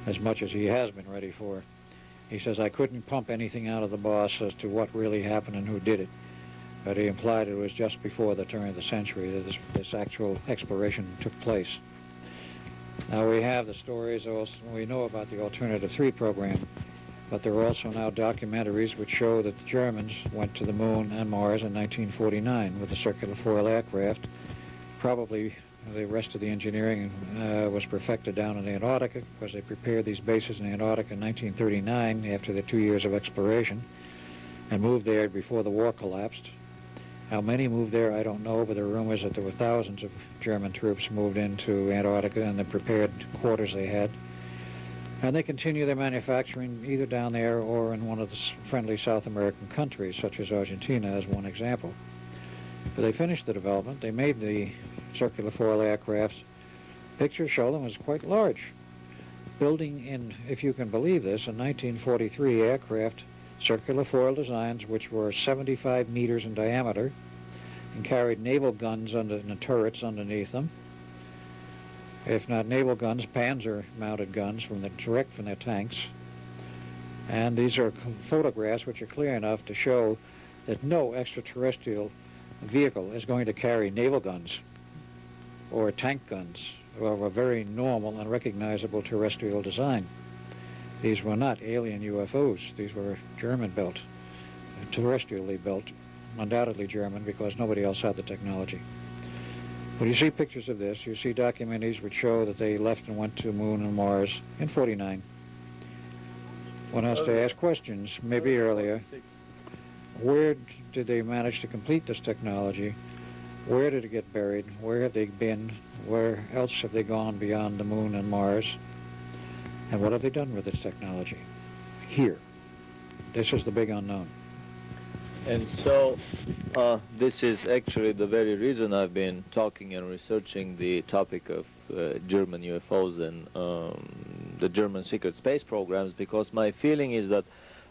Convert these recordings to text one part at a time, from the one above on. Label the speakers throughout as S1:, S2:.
S1: as much as he has been ready for. He says, I couldn't pump anything out of the boss as to what really happened and who did it, but he implied it was just before the turn of the century that this actual exploration took place. Now we have the stories, also, we know about the Alternative 3 program, but there are also now documentaries which show that the Germans went to the moon and Mars in 1949 with a circular foil aircraft. Probably the rest of the engineering was perfected down in Antarctica, because they prepared these bases in Antarctica in 1939 after the 2 years of exploration and moved there before the war collapsed. How many moved there, I don't know, but there are rumors that there were thousands of German troops moved into Antarctica in the prepared quarters they had. And they continue their manufacturing either down there or in one of the friendly South American countries, such as Argentina, as one example. But they finished the development. They made the circular foil aircrafts. Pictures show them as quite large. Building in, if you can believe this, in 1943 aircraft, circular foil designs which were 75 meters in diameter and carried naval guns under the turrets underneath them. If not naval guns, Panzer-mounted guns direct from their tanks. And these are photographs which are clear enough to show that no extraterrestrial vehicle is going to carry naval guns or tank guns of a very normal and recognizable terrestrial design. These were not alien UFOs. These were German-built, terrestrially built, undoubtedly German because nobody else had the technology. When you see pictures of this, you see documentaries which show that they left and went to the moon and Mars in '49. One has to ask questions, maybe earlier. Where did they manage to complete this technology? Where did it get buried? Where have they been? Where else have they gone beyond the moon and Mars? And what have they done with this technology? Here. This is the big unknown.
S2: And so this is actually the very reason I've been talking and researching the topic of German UFOs and the German secret space programs, because my feeling is that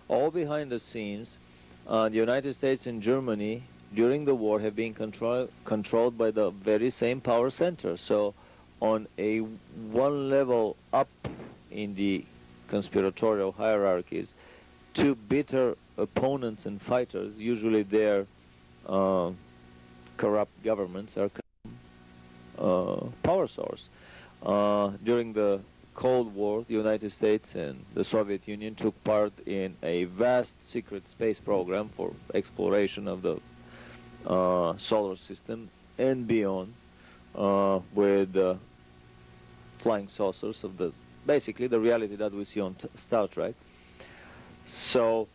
S2: all behind the scenes, the United States and Germany during the war have been controlled by the very same power center. So on a one level up in the conspiratorial hierarchies, two bitter opponents and fighters, usually their corrupt governments, are power source. During the Cold War, the United States and the Soviet Union took part in a vast secret space program for exploration of the solar system and beyond, with flying saucers of basically the reality that we see on Star Trek. So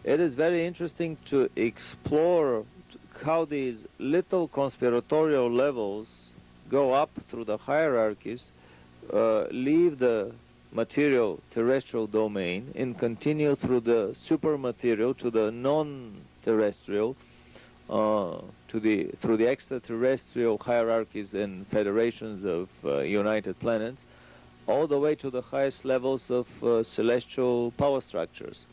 S2: it is very interesting to explore how these little conspiratorial levels go up through the hierarchies, leave the material terrestrial domain and continue through the supermaterial to the non-terrestrial, through the extraterrestrial hierarchies and federations of united planets, all the way to the highest levels of celestial power structures.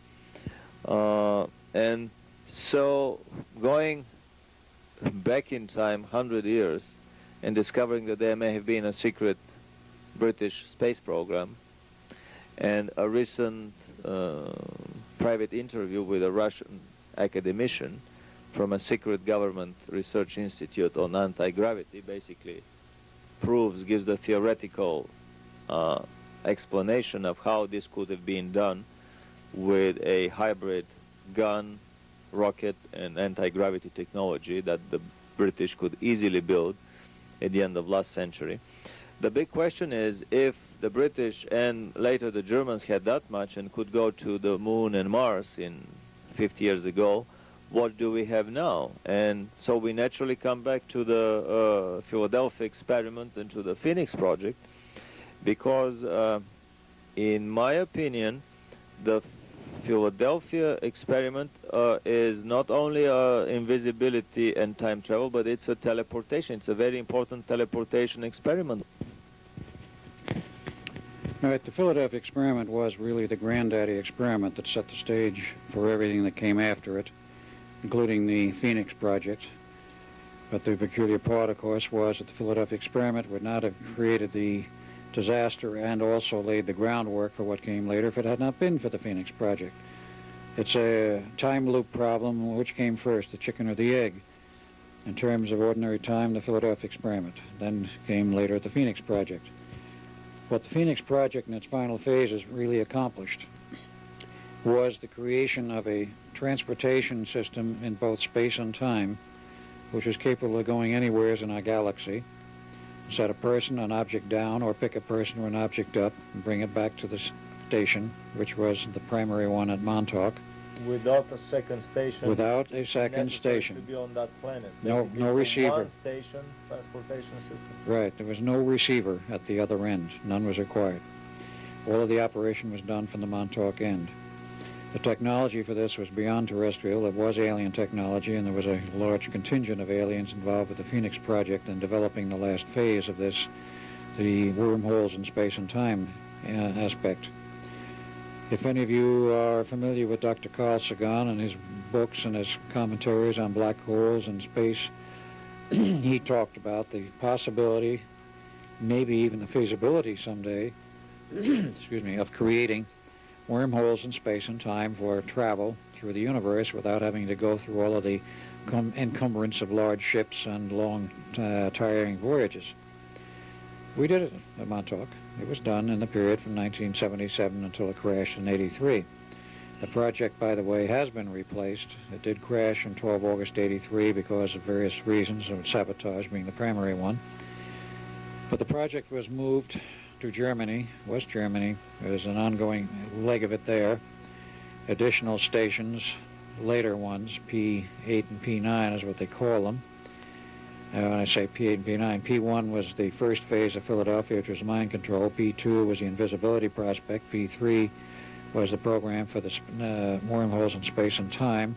S2: And so going back in time 100 years and discovering that there may have been a secret British space program, and a recent private interview with a Russian academician from a secret government research institute on anti-gravity basically gives the theoretical explanation of how this could have been done with a hybrid gun, rocket, and anti-gravity technology that the British could easily build at the end of last century. The big question is, if the British and later the Germans had that much and could go to the moon and Mars in 50 years ago, what do we have now? And so we naturally come back to the Philadelphia experiment and to the Phoenix project, because in my opinion, the Philadelphia experiment is not only invisibility and time travel, but it's a teleportation. It's a very important teleportation experiment.
S1: Right, the Philadelphia experiment was really the granddaddy experiment that set the stage for everything that came after it, including the Phoenix project. But the peculiar part, of course, was that the Philadelphia experiment would not have created the disaster and also laid the groundwork for what came later if it had not been for the Phoenix Project. It's a time loop problem. Which came first, the chicken or the egg? In terms of ordinary time, the Philadelphia experiment. Then came later the Phoenix Project. What the Phoenix Project in its final phases really accomplished was the creation of a transportation system in both space and time, which is capable of going anywhere in our galaxy. Set a person, an object down, or pick a person or an object up and bring it back to the station, which was the primary one at Montauk.
S2: Without a second station.
S1: Without a second station.
S2: To be on that planet.
S1: No receiver.
S2: One station transportation system.
S1: Right. There was no receiver at the other end. None was required. All of the operation was done from the Montauk end. The technology for this was beyond terrestrial. It was alien technology, and there was a large contingent of aliens involved with the Phoenix Project in developing the last phase of this, the wormholes in space and time aspect. If any of you are familiar with Dr. Carl Sagan and his books and his commentaries on black holes and space, he talked about the possibility, maybe even the feasibility someday, excuse me, of creating wormholes in space and time for travel through the universe without having to go through all of the encumbrance of large ships and long, tiring voyages. We did it at Montauk. It was done in the period from 1977 until it crashed in '83. The project, by the way, has been replaced. It did crash on 12 August '83 because of various reasons, of sabotage being the primary one. But the project was moved to Germany, West Germany. There's an ongoing leg of it there. Additional stations, later ones, P8 and P9 is what they call them. When I say P8 and P9, P1 was the first phase of Philadelphia, which was mind control. P2 was the invisibility prospect. P3 was the program for the wormholes in space and time.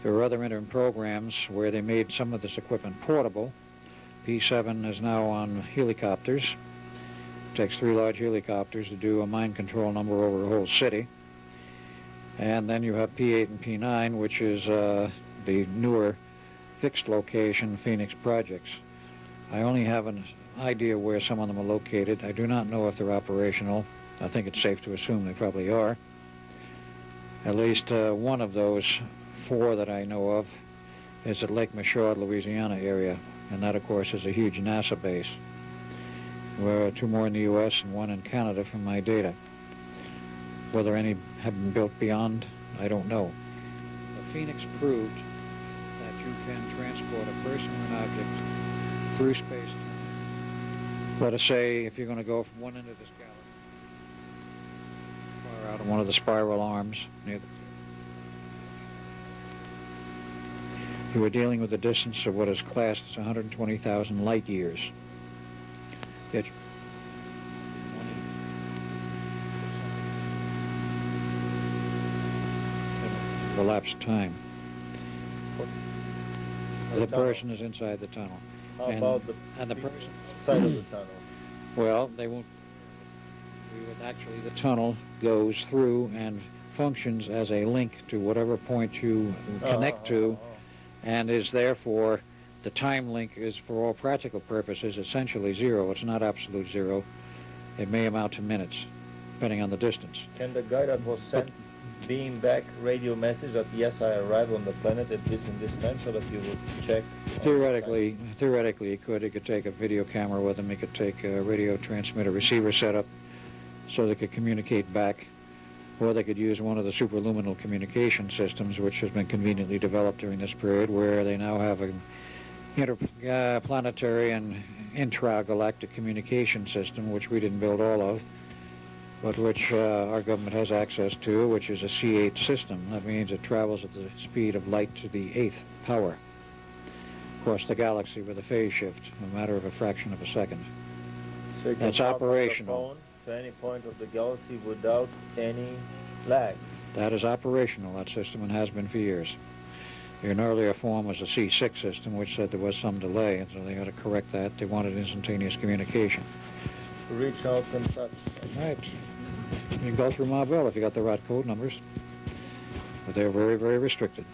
S1: There were other interim programs where they made some of this equipment portable. P7 is now on helicopters. It takes 3 large helicopters to do a mind control number over a whole city. And then you have P8 and P9, which is the newer fixed location Phoenix projects. I only have an idea where some of them are located. I do not know if they're operational. I think it's safe to assume they probably are. At least one of those 4 that I know of is at Lake Michaud, Louisiana area, and that, of course, is a huge NASA base. There are 2 more in the U.S. and 1 in Canada from my data. Whether any have been built beyond, I don't know. The Phoenix proved that you can transport a person or an object through space. Let us say if you're going to go from one end of this galaxy far out on one of the spiral arms near the you are dealing with a distance of what is classed as 120,000 light years. Yet elapsed time. The person is inside the tunnel.
S2: How about the person outside of the tunnel?
S1: Well, they won't. Actually, the tunnel goes through and functions as a link to whatever point you connect to, and is therefore, the time link is, for all practical purposes, essentially 0. It's not absolute 0. It may amount to minutes, depending on the distance.
S2: Can the guy that was sent beam back radio message that yes, I arrived on the planet at this and this time, so that you would check?
S1: Theoretically, he could. He could take a video camera with him. He could take a radio transmitter receiver setup, so they could communicate back, or they could use one of the superluminal communication systems, which has been conveniently developed during this period, where they now have a interplanetary and intragalactic communication system, which we didn't build all of, but which our government has access to, which is a C8 system. That means it travels at the speed of light to the 8th power across the galaxy with a phase shift, a matter of a fraction of a second.
S2: So you can
S1: That's operational.
S2: To any point of the galaxy without any lag.
S1: That is operational, that system, and has been for years. An earlier form was a C6 system, which said there was some delay, and so they had to correct that. They wanted instantaneous communication.
S2: Reach out and touch.
S1: Right. You can go through Marvell if you got the right code numbers. But they're very, very restricted.